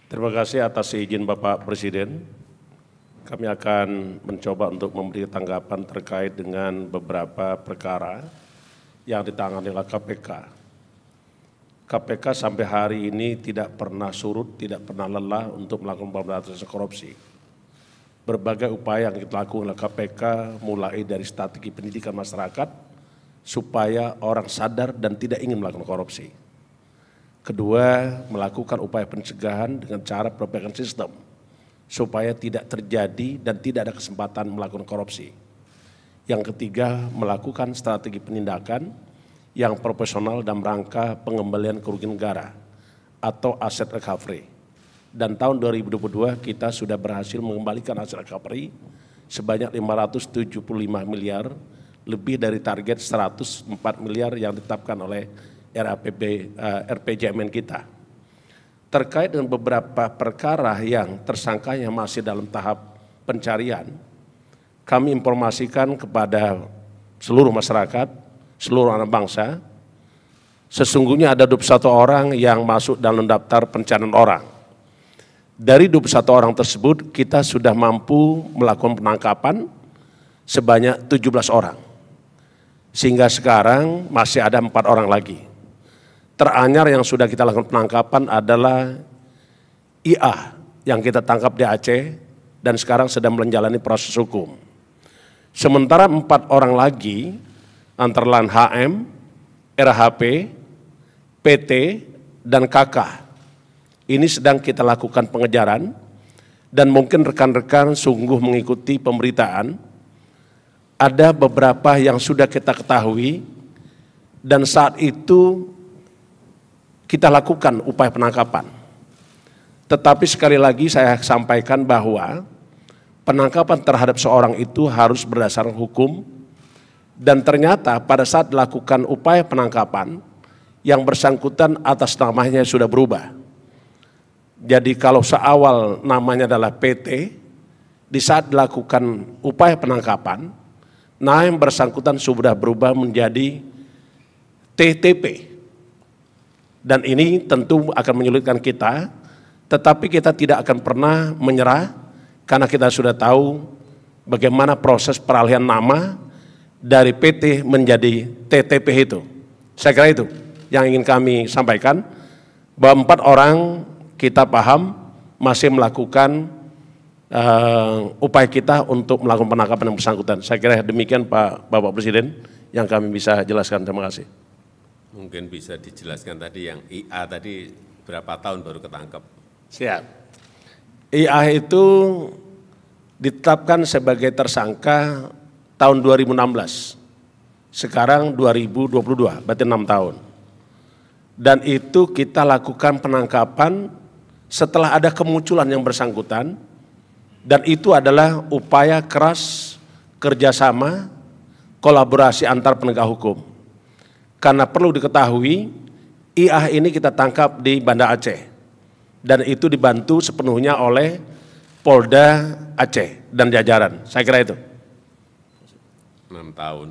Terima kasih atas izin Bapak Presiden. Kami akan mencoba untuk memberi tanggapan terkait dengan beberapa perkara yang ditangani oleh KPK. KPK sampai hari ini tidak pernah surut, tidak pernah lelah untuk melakukan pemberantasan korupsi. Berbagai upaya yang kita lakukan oleh KPK mulai dari strategi pendidikan masyarakat supaya orang sadar dan tidak ingin melakukan korupsi. Kedua, melakukan upaya pencegahan dengan cara perbaikan sistem supaya tidak terjadi dan tidak ada kesempatan melakukan korupsi. Yang ketiga, melakukan strategi penindakan yang profesional dalam rangka pengembalian kerugian negara atau aset recovery. Dan tahun 2022 kita sudah berhasil mengembalikan aset recovery sebanyak 575 miliar, lebih dari target 104 miliar yang ditetapkan oleh RPJMN kita. Terkait dengan beberapa perkara yang tersangkanya masih dalam tahap pencarian, kami informasikan kepada seluruh masyarakat, seluruh anak bangsa, sesungguhnya ada 21 orang yang masuk dalam daftar pencarian orang. Dari 21 orang tersebut kita sudah mampu melakukan penangkapan sebanyak 17 orang. Sehingga sekarang masih ada 4 orang lagi. Teranyar yang sudah kita lakukan penangkapan adalah IA yang kita tangkap di Aceh dan sekarang sedang menjalani proses hukum. Sementara 4 orang lagi antara lain HM, RHP, PT, dan KK. Ini sedang kita lakukan pengejaran dan mungkin rekan-rekan sungguh mengikuti pemberitaan. Ada beberapa yang sudah kita ketahui dan saat itu kita lakukan upaya penangkapan. Tetapi sekali lagi saya sampaikan bahwa penangkapan terhadap seorang itu harus berdasarkan hukum dan ternyata pada saat dilakukan upaya penangkapan yang bersangkutan atas namanya sudah berubah. Jadi kalau seawal namanya adalah PT, di saat dilakukan upaya penangkapan, nah yang bersangkutan sudah berubah menjadi TTP. Dan ini tentu akan menyulitkan kita, tetapi kita tidak akan pernah menyerah karena kita sudah tahu bagaimana proses peralihan nama dari PT menjadi TTP itu. Saya kira itu yang ingin kami sampaikan, bahwa 4 orang kita paham masih melakukan upaya kita untuk melakukan penangkapan yang bersangkutan. Saya kira demikian Bapak Presiden yang kami bisa jelaskan. Terima kasih. Mungkin bisa dijelaskan tadi yang IA tadi berapa tahun baru ketangkep? Siap. IA itu ditetapkan sebagai tersangka tahun 2016. Sekarang 2022, berarti 6 tahun. Dan itu kita lakukan penangkapan setelah ada kemunculan yang bersangkutan, dan itu adalah upaya keras kerjasama, kolaborasi antar penegak hukum. Karena perlu diketahui, IA ini kita tangkap di Banda Aceh dan itu dibantu sepenuhnya oleh Polda Aceh dan jajaran. Saya kira itu. 6 tahun.